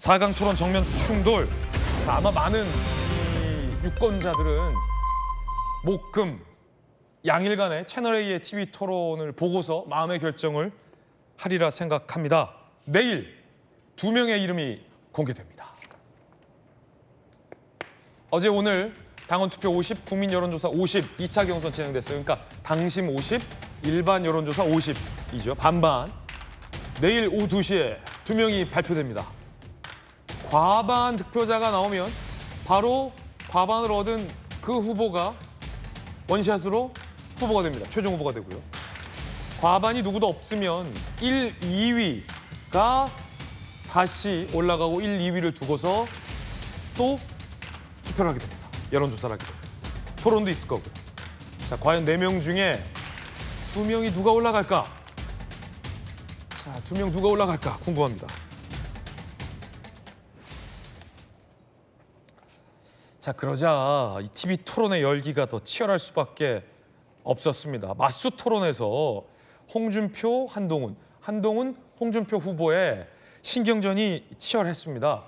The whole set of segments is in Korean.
4강 토론 정면 충돌. 자, 아마 많은 이 유권자들은 목금 양일간의 채널A의 TV 토론을 보고서 마음의 결정을 하리라 생각합니다. 내일 2명의 이름이 공개됩니다. 어제 오늘 당원 투표 50, 국민 여론조사 50, 2차 경선 진행됐어요. 그러니까 당심 50, 일반 여론조사 50이죠. 반반. 내일 오후 2시에 2명이 발표됩니다. 과반 득표자가 나오면 바로 과반을 얻은 그 후보가 원샷으로 후보가 됩니다. 최종 후보가 되고요. 과반이 누구도 없으면 1, 2위가 다시 올라가고 1, 2위를 두고서 또 투표를 하게 됩니다. 여론조사를 하게 됩니다. 토론도 있을 거고. 자, 과연 4명 중에 2명이 누가 올라갈까? 자, 2명 누가 올라갈까 궁금합니다. 자, 그러자 이 TV 토론의 열기가 더 치열할 수밖에 없었습니다. 맞수 토론에서 홍준표, 한동훈, 홍준표 후보의 신경전이 치열했습니다.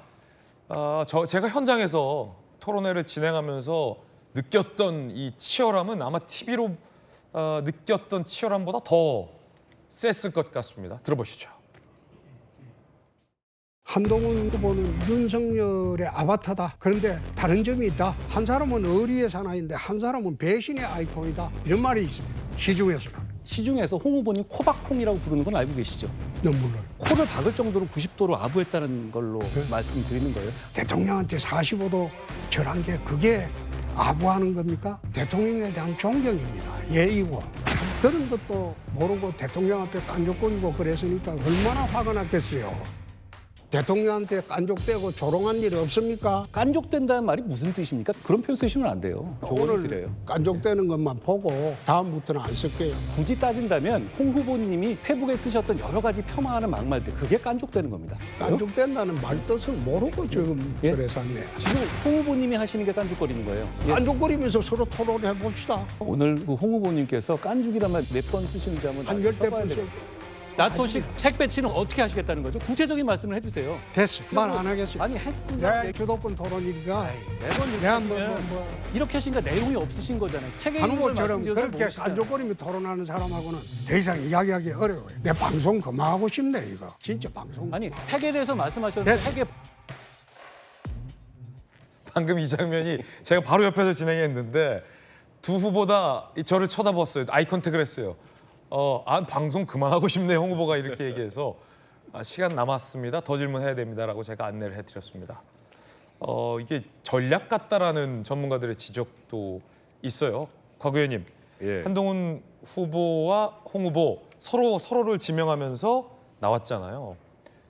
제가 현장에서 토론회를 진행하면서 느꼈던 이 치열함은 아마 TV로 느꼈던 치열함보다 더 셌을 것 같습니다. 들어보시죠. 한동훈 후보는 윤석열의 아바타다. 그런데 다른 점이 있다. 한 사람은 의리의 사나이인데 한 사람은 배신의 아이콘이다. 이런 말이 있습니다. 시중에서는. 시중에서 홍 후보님 코박홍이라고 부르는 건 알고 계시죠? 너무 몰라요. 코를 박을 정도로 90도로 아부했다는 걸로 말씀드리는 거예요. 대통령한테 45도 절한 게 그게 아부하는 겁니까? 대통령에 대한 존경입니다. 예의고. 그런 것도 모르고 대통령 앞에 깐족거리고 그랬으니까 얼마나 화가 났겠어요. 대통령한테 깐족대고 조롱한 일 없습니까? 깐족된다는 말이 무슨 뜻입니까? 그런 표현 쓰시면 안 돼요. 조언을 드려요. 깐족대는 것만 보고 다음부터는 안 쓸게요. 굳이 따진다면 홍 후보님이 페북에 쓰셨던 여러 가지 폄하하는 막말들, 그게 깐족되는 겁니다. 깐족된다는 말 뜻을 모르고 지금 예? 그랬었네. 지금 홍 후보님이 하시는 게 깐족거리는 거예요. 예. 깐족거리면서 서로 토론해 봅시다. 오늘 그 홍 후보님께서 깐죽이란 말 몇 번 쓰시는지 한번 한 10대 써봐야 돼요. 벌써 나토식 핵 배치는 어떻게 하시겠다는 거죠? 구체적인 말씀을 해주세요. 됐어. 말 안 하겠습니다. 아니 핵 내 주도권 토론이니까 매번 이렇게 내가 뭐, 하시면 뭐. 이렇게 하시니까 내용이 없으시긴 거잖아요. 책에 한 있는 걸 후보처럼 말씀드려서 그렇게 모르시잖아요. 깐족거리며 토론하는 사람하고는 더 이상 이야기하기 어려워요. 내 방송 그만하고 싶네 이거. 진짜 방송. 아니 핵에 대해서 말씀하셨는데 됐어. 핵에 방금 이 장면이 제가 바로 옆에서 진행했는데 두 후보 다 저를 쳐다봤어요. 아이 컨택을 했어요. 방송 그만하고 싶네요. 홍 후보가 이렇게 얘기해서 시간 남았습니다. 더 질문해야 됩니다라고 제가 안내를 해드렸습니다. 이게 전략 같다라는 전문가들의 지적도 있어요. 곽 의원님, 예. 한동훈 후보와 홍 후보 서로를 지명하면서 나왔잖아요.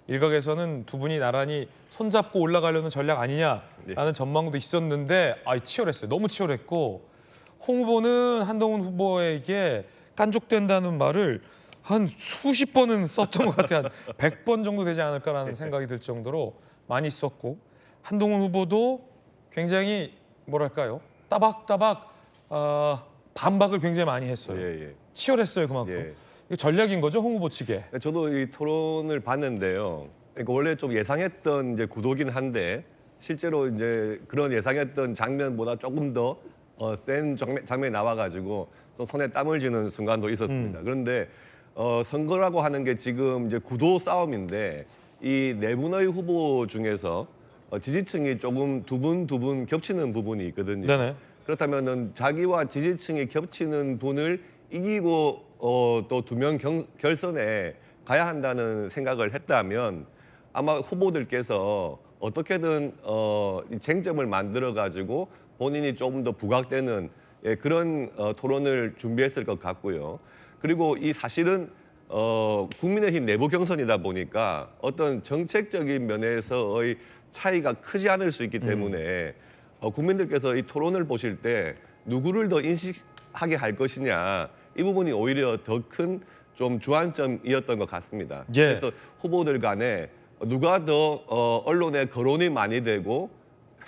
일각에서는 두 분이 나란히 손잡고 올라가려는 전략 아니냐라는 전망도 있었는데 치열했어요. 너무 치열했고 홍 후보는 한동훈 후보에게 깐족된다는 말을 한 수십 번은 썼던 것 같아요. 한 100번 정도 되지 않을까라는 생각이 들 정도로 많이 썼고 한동훈 후보도 굉장히 뭐랄까요? 따박따박 반박을 굉장히 많이 했어요. 예. 치열했어요, 그만큼. 예. 이거 전략인 거죠, 홍 후보 측에. 저도 이 토론을 봤는데요. 그러니까 원래 좀 예상했던 이제 구도긴 한데 실제로 이제 그런 예상했던 장면보다 조금 더 센 장면이 나와가지고 또 손에 땀을 쥐는 순간도 있었습니다. 그런데 선거라고 하는 게 지금 이제 구도 싸움인데 이 네 분의 후보 중에서 지지층이 조금 두 분 겹치는 부분이 있거든요. 네네. 그렇다면은 자기와 지지층이 겹치는 분을 이기고 또 2명 결선에 가야 한다는 생각을 했다면 아마 후보들께서 어떻게든 이 쟁점을 만들어 가지고 본인이 조금 더 부각되는 그런 토론을 준비했을 것 같고요. 그리고 이 사실은 국민의힘 내부 경선이다 보니까 어떤 정책적인 면에서의 차이가 크지 않을 수 있기 때문에 국민들께서 이 토론을 보실 때 누구를 더 인식하게 할 것이냐 이 부분이 오히려 더 큰 좀 주안점이었던 것 같습니다. 예. 그래서 후보들 간에 누가 더 언론에 거론이 많이 되고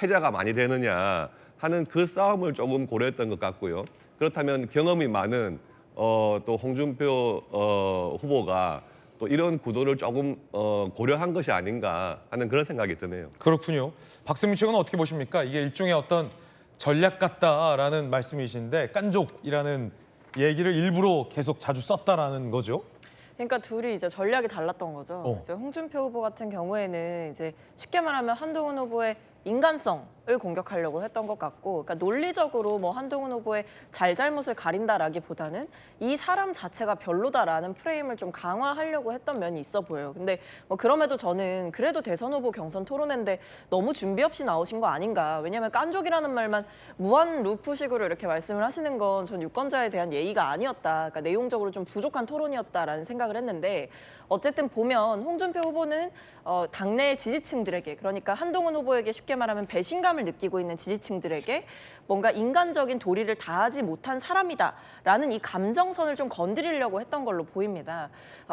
회자가 많이 되느냐 하는 그 싸움을 조금 고려했던 것 같고요. 그렇다면 경험이 많은 또 홍준표 후보가 또 또 이런 구도를 조금 고려한 것이 아닌가 하는 그런 생각이 드네요. 그렇군요. 박세민 최고는 어떻게 보십니까? 이게 일종의 어떤 전략 같다라는 말씀이신데 깐족이라는 얘기를 일부러 계속 자주 썼다라는 거죠. 그러니까 둘이 이제 전략이 달랐던 거죠. 이제 홍준표 후보 같은 경우에는 이제 쉽게 말하면 한동훈 후보의 인간성을 공격하려고 했던 것 같고, 그러니까 논리적으로 뭐 한동훈 후보의 잘잘못을 가린다라기보다는 이 사람 자체가 별로다라는 프레임을 좀 강화하려고 했던 면이 있어 보여요. 근데 뭐 그럼에도 저는 그래도 대선 후보 경선 토론회인데 너무 준비 없이 나오신 거 아닌가. 왜냐하면 깐족이라는 말만 무한 루프식으로 이렇게 말씀을 하시는 건 전 유권자에 대한 예의가 아니었다. 그러니까 내용적으로 좀 부족한 토론이었다라는 생각을 했는데, 어쨌든 보면 홍준표 후보는 당내 지지층들에게, 그러니까 한동훈 후보에게 쉽게 말하면 배신감을 느끼고 있는 지지층들에게 뭔가 인간적인 도리를 다하지 못한 사람이다라는 이 감정선을 좀 건드리려고 했던 걸로 보입니다.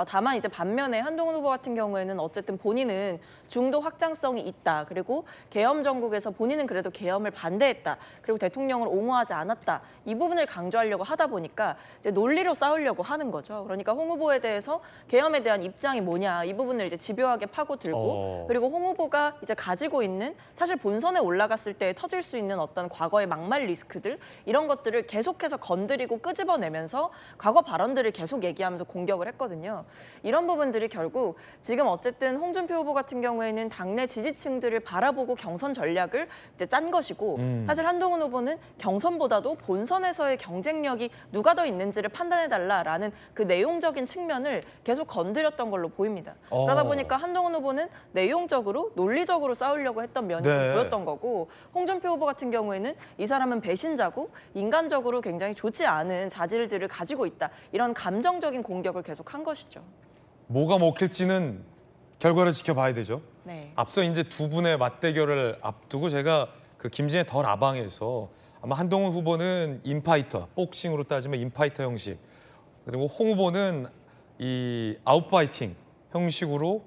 다만 이제 반면에 한동훈 후보 같은 경우에는 어쨌든 본인은 중도 확장성이 있다. 그리고 계엄 정국에서 본인은 그래도 계엄을 반대했다. 그리고 대통령을 옹호하지 않았다. 이 부분을 강조하려고 하다 보니까 이제 논리로 싸우려고 하는 거죠. 그러니까 홍 후보에 대해서 계엄에 대한 입장이 뭐냐, 이 부분을 이제 집요하게 파고들고, 그리고 홍 후보가 이제 가지고 있는 사실 본선에 올라갔을 때 터질 수 있는 어떤 과거의 막말 리스크들, 이런 것들을 계속해서 건드리고 끄집어내면서 과거 발언들을 계속 얘기하면서 공격을 했거든요. 이런 부분들이 결국 지금 어쨌든 홍준표 후보 같은 경우에는 당내 지지층들을 바라보고 경선 전략을 이제 짠 것이고, 사실 한동훈 후보는 경선보다도 본선에서의 경쟁력이 누가 더 있는지를 판단해달라라는 그 내용적인 측면을 계속 건드렸던 걸로 보입니다. 그러다 보니까 한동훈 후보는 내용적으로 논리적으로 싸우려고 했던 면이 좀 보였던 거고, 홍준표 후보 같은 경우에는 이 사람은 배신자고 인간적으로 굉장히 좋지 않은 자질들을 가지고 있다. 이런 감정적인 공격을 계속 한 것이죠. 뭐가 먹힐지는 결과를 지켜봐야 되죠. 네. 앞서 이제 두 분의 맞대결을 앞두고 제가 그 김진애 더 라방에서 아마 한동훈 후보는 인파이터, 복싱으로 따지면 인파이터 형식, 그리고 홍 후보는 이 아웃파이팅 형식으로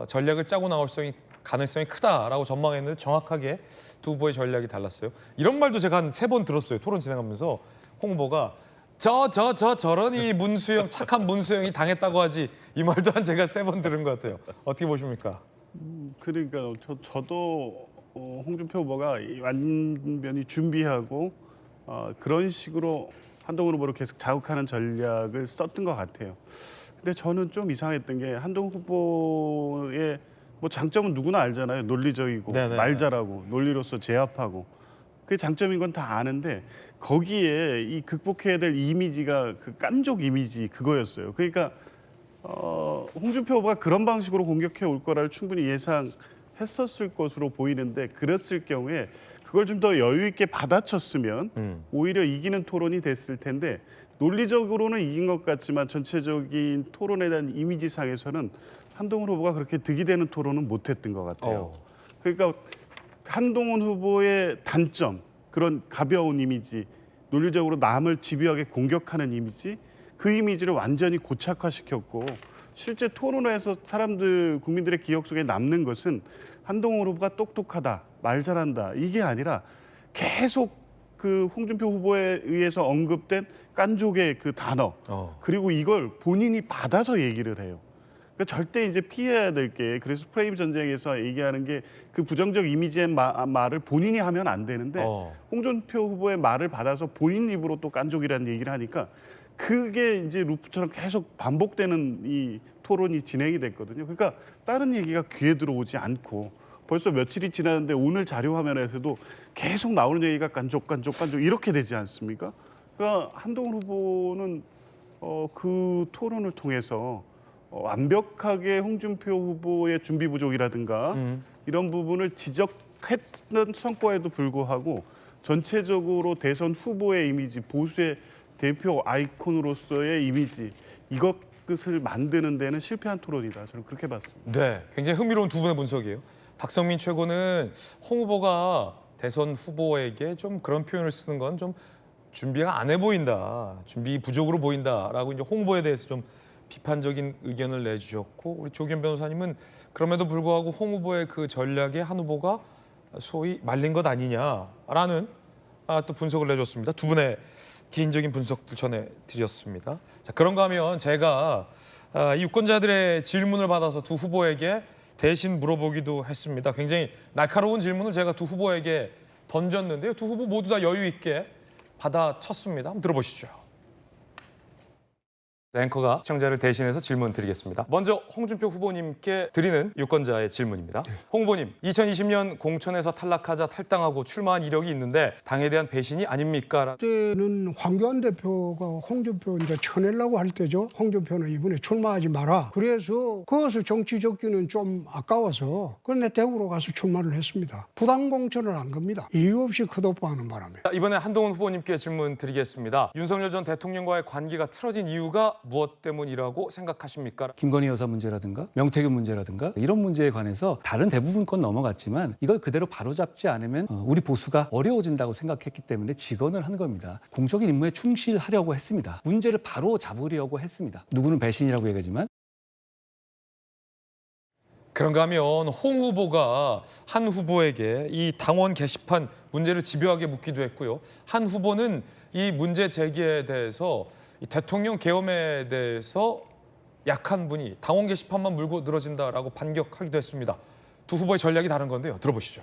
전략을 짜고 나올 가능성이 크다라고 전망했는데 정확하게 두 후보의 전략이 달랐어요. 이런 말도 제가 한 3번 들었어요. 토론 진행하면서 홍 후보가 저런 이 문수영, 착한 문수영이 당했다고 하지, 이 말도 한 제가 3번 들은 것 같아요. 어떻게 보십니까? 그러니까 저도 홍준표 후보가 완전히 준비하고 그런 식으로 한동훈 후보를 계속 자극하는 전략을 썼던 것 같아요. 근데 저는 좀 이상했던 게 한동훈 후보의 뭐 장점은 누구나 알잖아요. 논리적이고 네네. 말 잘하고 논리로서 제압하고, 그게 장점인 건 다 아는데 거기에 이 극복해야 될 이미지가 그 깐족 이미지 그거였어요. 그러니까 홍준표 후보가 그런 방식으로 공격해 올 거라를 충분히 예상했었을 것으로 보이는데, 그랬을 경우에 그걸 좀 더 여유 있게 받아쳤으면 오히려 이기는 토론이 됐을 텐데, 논리적으로는 이긴 것 같지만 전체적인 토론에 대한 이미지상에서는 한동훈 후보가 그렇게 득이 되는 토론은 못했던 것 같아요. 그러니까 한동훈 후보의 단점, 그런 가벼운 이미지, 논리적으로 남을 집요하게 공격하는 이미지, 그 이미지를 완전히 고착화시켰고, 실제 토론회에서 국민들의 기억 속에 남는 것은 한동훈 후보가 똑똑하다, 말 잘한다, 이게 아니라 계속 그 홍준표 후보에 의해서 언급된 깐족의 그 단어, 그리고 이걸 본인이 받아서 얘기를 해요. 그러니까 절대 이제 피해야 될 게, 그래서 프레임 전쟁에서 얘기하는 게 그 부정적 이미지의 말을 본인이 하면 안 되는데 홍준표 후보의 말을 받아서 본인 입으로 또 깐족이라는 얘기를 하니까 그게 이제 루프처럼 계속 반복되는 이 토론이 진행이 됐거든요. 그러니까 다른 얘기가 귀에 들어오지 않고, 벌써 며칠이 지났는데 오늘 자료 화면에서도 계속 나오는 얘기가 깐족 이렇게 되지 않습니까? 그러니까 한동훈 후보는 그 토론을 통해서 완벽하게 홍준표 후보의 준비 부족이라든가 이런 부분을 지적했던 성과에도 불구하고 전체적으로 대선 후보의 이미지, 보수의 대표 아이콘으로서의 이미지, 이것을 만드는 데는 실패한 토론이다. 저는 그렇게 봤습니다. 네, 굉장히 흥미로운 두 분의 분석이에요. 박성민 최고는 홍 후보가 대선 후보에게 좀 그런 표현을 쓰는 건 좀 준비가 안 해 보인다, 준비 부족으로 보인다라고 이제 홍 후보에 대해서 좀 비판적인 의견을 내주셨고, 우리 조기현 변호사님은 그럼에도 불구하고 홍 후보의 그 전략에 한 후보가 소위 말린 것 아니냐라는 또 분석을 내줬습니다. 두 분의 개인적인 분석들 전해드렸습니다. 자, 그런가 하면 제가 이 유권자들의 질문을 받아서 두 후보에게 대신 물어보기도 했습니다. 굉장히 날카로운 질문을 제가 두 후보에게 던졌는데요. 두 후보 모두 다 여유 있게 받아쳤습니다. 한번 들어보시죠. 앵커가 시청자를 대신해서 질문 드리겠습니다. 먼저 홍준표 후보님께 드리는 유권자의 질문입니다. 홍 후보님, 2020년 공천에서 탈락하자 탈당하고 출마한 이력이 있는데 당에 대한 배신이 아닙니까? 그때는 황교안 대표가 홍준표 이제 쳐내려고 할 때죠. 홍준표는 이번에 출마하지 마라. 그래서 그것을 정치 적기는 좀 아까워서 그런데 대구로 가서 출마를 했습니다. 부당 공천을 한 겁니다. 이유 없이 컷오프하는 바람에. 이번에 한동훈 후보님께 질문 드리겠습니다. 윤석열 전 대통령과의 관계가 틀어진 이유가 무엇 때문이라고 생각하십니까? 김건희 여사 문제라든가 명태균 문제라든가 이런 문제에 관해서 다른 대부분 건 넘어갔지만 이걸 그대로 바로잡지 않으면 우리 보수가 어려워진다고 생각했기 때문에 직언을 한 겁니다. 공적인 임무에 충실하려고 했습니다. 문제를 바로 잡으려고 했습니다. 누구는 배신이라고 얘기하지만 그런가 하면 홍 후보가 한 후보에게 이 당원 게시판 문제를 집요하게 묻기도 했고요. 한 후보는 이 문제 제기에 대해서 이 대통령 계엄에 대해서 약한 분이 당원 게시판만 물고 늘어진다라고 반격하기도 했습니다. 두 후보의 전략이 다른 건데요. 들어보시죠.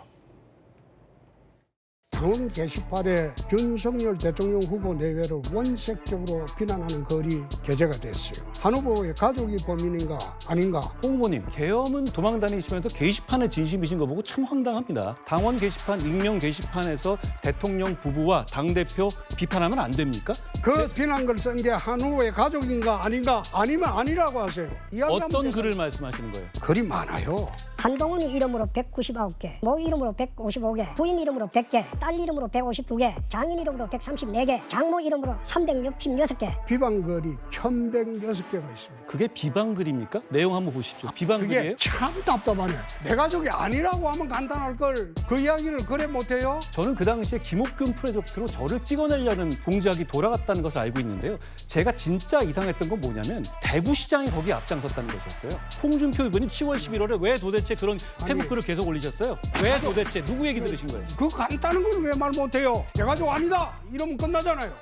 당원 게시판에 윤석열 대통령 후보 내외를 원색적으로 비난하는 글이 게재가 됐어요. 한 후보의 가족이 범인인가 아닌가. 홍 후보님, 계엄은 도망 다니시면서 게시판에 진심이신 거 보고 참 황당합니다. 당원 게시판, 익명 게시판에서 대통령 부부와 당대표 비판하면 안 됩니까? 그 비난글 쓴 게 한 후보의 가족인가 아닌가 아니면 아니라고 하세요. 이야기하면 어떤 되잖아요. 글을 말씀하시는 거예요? 글이 많아요. 한동훈 이름으로 199개, 모 이름으로 155개, 부인 이름으로 100개, 딸 이름으로 152개, 장인 이름으로 134개, 장모 이름으로 366개. 비방글이 1106개가 있습니다. 그게 비방글입니까? 내용 한번 보십시오. 그게 비방글이에요? 참 답답하네. 내 가족이 아니라고 하면 간단할 걸 그 이야기를 그래 못해요? 저는 그 당시에 김옥균 프로젝트로 저를 찍어내려는 공작이 돌아갔다는 것을 알고 있는데요. 제가 진짜 이상했던 건 뭐냐면 대구시장이 거기에 앞장섰다는 것이었어요. 홍준표 의원님 10월 11월에 왜 도대체 그런 페북글을 계속 올리셨어요? 왜 도대체 누구 얘기 들으신 거예요? 그 간단한 걸 왜 말 못해요? 내 가족 아니다 이러면 끝나잖아요.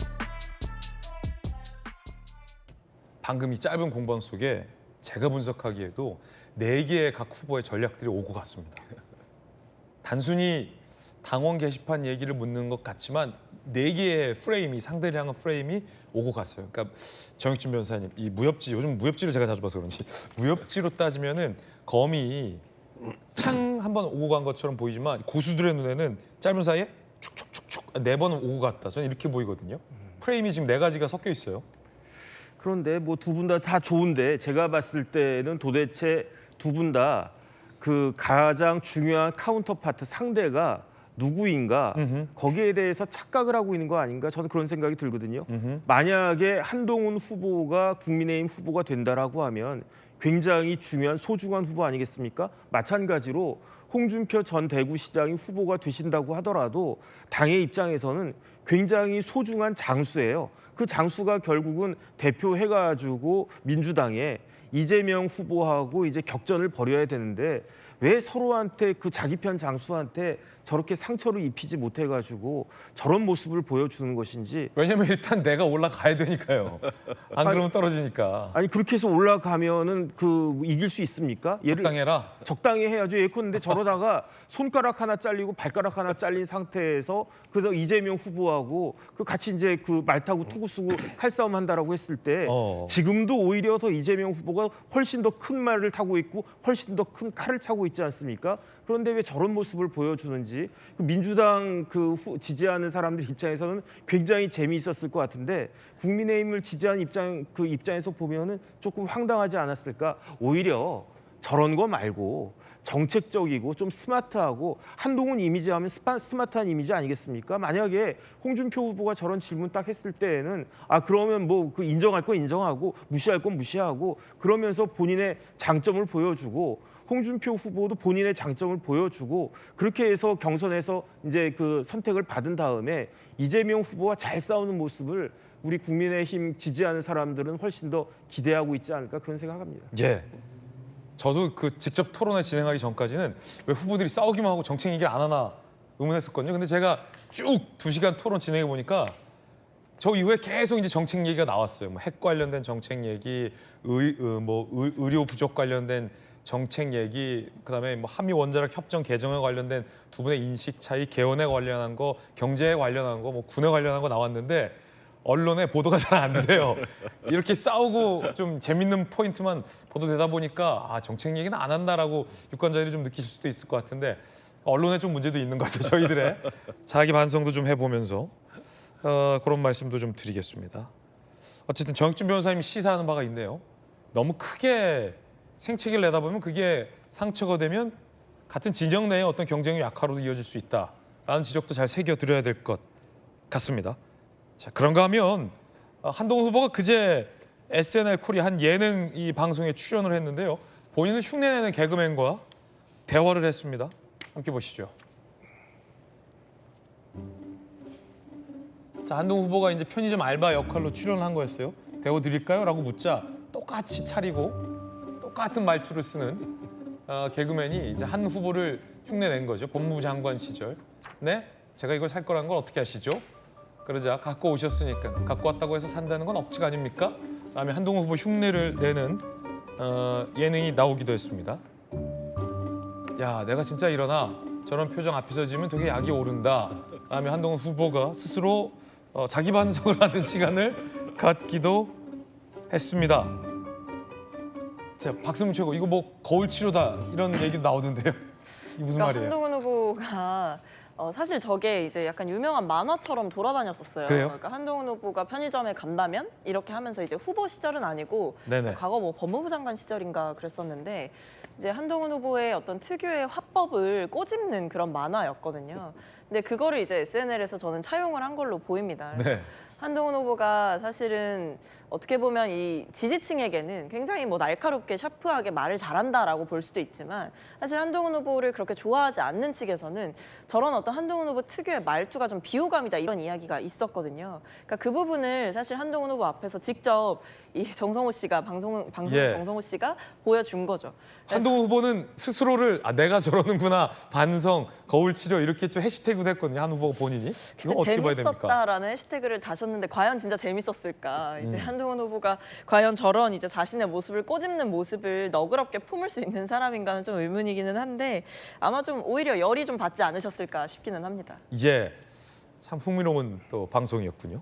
방금 이 짧은 공방 속에 제가 분석하기에도 4개의 각 후보의 전략들이 오고 갔습니다. 단순히 당원 게시판 얘기를 묻는 것 같지만 4개의 프레임이, 상대를 향한 프레임이 오고 갔어요. 그러니까 정혁진 변호사님, 이 무협지, 요즘 무협지를 제가 자주 봐서 그런지 무협지로 따지면은 검이 창 한번 오고 간 것처럼 보이지만 고수들의 눈에는 짧은 사이에 축축축축 4번은 오고 갔다. 저는 이렇게 보이거든요. 프레임이 지금 4가지가 섞여 있어요. 그런데 뭐 두 분 다 좋은데 제가 봤을 때는 도대체 두 분 다 그 가장 중요한 카운터파트 상대가 누구인가 거기에 대해서 착각을 하고 있는 거 아닌가 저는 그런 생각이 들거든요. 만약에 한동훈 후보가 국민의힘 후보가 된다라고 하면 굉장히 중요한 소중한 후보 아니겠습니까? 마찬가지로 홍준표 전 대구시장이 후보가 되신다고 하더라도 당의 입장에서는 굉장히 소중한 장수예요. 그 장수가 결국은 대표해가지고 민주당에 이재명 후보하고 이제 격전을 벌여야 되는데 왜 서로한테 그 자기 편 장수한테 저렇게 상처를 입히지 못해가지고 저런 모습을 보여주는 것인지. 왜냐면 일단 내가 올라가야 되니까요. 안 그러면 떨어지니까. 아니 그렇게 해서 올라가면은 그 이길 수 있습니까? 적당해라. 적당히 해야죠. 예컨대 저러다가 손가락 하나 잘리고 발가락 하나 잘린 상태에서 그다음 이재명 후보하고 그 같이 이제 그 말 타고 투구 쓰고 칼싸움 한다라고 했을 때 지금도 오히려 더 이재명 후보가 훨씬 더 큰 말을 타고 있고 훨씬 더 큰 칼을 차고 있지 않습니까? 그런데 왜 저런 모습을 보여주는지 민주당 지지하는 사람들 입장에서는 굉장히 재미있었을 것 같은데 국민의힘을 지지하는 입장에서 보면은 조금 황당하지 않았을까? 오히려 저런 거 말고 정책적이고 좀 스마트하고 한동훈 이미지하면 스마트한 이미지 아니겠습니까? 만약에 홍준표 후보가 저런 질문 딱 했을 때에는 그러면 뭐 그 인정할 건 인정하고 무시할 건 무시하고 그러면서 본인의 장점을 보여주고 홍준표 후보도 본인의 장점을 보여주고 그렇게 해서 경선에서 이제 그 선택을 받은 다음에 이재명 후보와 잘 싸우는 모습을 우리 국민의힘 지지하는 사람들은 훨씬 더 기대하고 있지 않을까 그런 생각합니다. 예. 저도 그 직접 토론회 진행하기 전까지는 왜 후보들이 싸우기만 하고 정책 얘기를 안 하나 의문했었거든요. 근데 제가 쭉 2시간 토론 진행해 보니까 저 이후에 계속 이제 정책 얘기가 나왔어요. 뭐 핵 관련된 정책 얘기, 의료 부족 관련된 정책 얘기, 그다음에 뭐 한미 원자력 협정 개정에 관련된 두 분의 인식 차이, 개헌에 관련한 거, 경제에 관련한 거, 뭐 군에 관련한 거 나왔는데 언론에 보도가 잘 안 돼요. 이렇게 싸우고 좀 재밌는 포인트만 보도되다 보니까 아, 정책 얘기는 안 한다라고 유권자들이 좀 느끼실 수도 있을 것 같은데 언론에 좀 문제도 있는 것 같아요. 저희들의 자기 반성도 좀 해보면서 그런 말씀도 좀 드리겠습니다. 어쨌든 정익준 변호사님이 시사하는 바가 있네요. 너무 크게 생채기를 내다보면 그게 상처가 되면 같은 진영 내의 어떤 경쟁의 약화로도 이어질 수 있다라는 지적도 잘 새겨드려야 될 것 같습니다. 자, 그런가 하면 한동훈 후보가 그제 SNL 코리아 한 예능 이 방송에 출연을 했는데요. 본인을 흉내내는 개그맨과 대화를 했습니다. 함께 보시죠. 자, 한동훈 후보가 이제 편의점 알바 역할로 출연한 거였어요. 대우 드릴까요? 라고 묻자 똑같이 차리고 똑같은 말투를 쓰는 개그맨이 이제 한 후보를 흉내낸 거죠. 법무부 장관 시절. 네? 제가 이걸 살 거라는 걸 어떻게 아시죠? 그러자 갖고 오셨으니까 갖고 왔다고 해서 산다는 건 억지가 아닙니까? 그다음에 한동훈 후보 흉내를 내는 예능이 나오기도 했습니다. 야, 내가 진짜 일어나 저런 표정 앞에서 지으면 되게 약이 오른다. 그다음에 한동훈 후보가 스스로 자기 반성을 하는 시간을 갖기도 했습니다. 자, 박수문 최고 이거 뭐 거울 치료다 이런 얘기도 나오던데요. 이게 무슨 말이에요? 한동훈 후보가 사실 저게 이제 약간 유명한 만화처럼 돌아다녔었어요. 그래요? 그러니까 한동훈 후보가 편의점에 간다면 이렇게 하면서 이제 후보 시절은 아니고 네네. 과거 뭐 법무부 장관 시절인가 그랬었는데 이제 한동훈 후보의 어떤 특유의 화법을 꼬집는 그런 만화였거든요. 근데 그거를 이제 SNL에서 저는 차용을 한 걸로 보입니다. 그래서 네. 한동훈 후보가 사실은 어떻게 보면 이 지지층에게는 굉장히 뭐 날카롭게 샤프하게 말을 잘한다라고 볼 수도 있지만 사실 한동훈 후보를 그렇게 좋아하지 않는 측에서는 저런 어떤 한동훈 후보 특유의 말투가 좀 비호감이다 이런 이야기가 있었거든요. 그러니까 그 부분을 사실 한동훈 후보 앞에서 직접 이 정성호 씨가 방송 예. 정성호 씨가 보여준 거죠. 그래서 한동훈 후보는 스스로를 아, 내가 저러는구나 반성, 거울 치료 이렇게 좀 해시태그도 했거든요. 한 후보가 본인이. 이거 어떻게 봐야 됩니까? 재밌었다라는 해시태그를 다셨는데 과연 진짜 재밌었을까? 이제 한동훈 후보가 과연 저런 이제 자신의 모습을 꼬집는 모습을 너그럽게 품을 수 있는 사람인가는 좀 의문이기는 한데 아마 좀 오히려 열이 좀 받지 않으셨을까 싶기는 합니다. 예, 참 흥미로운 또 방송이었군요.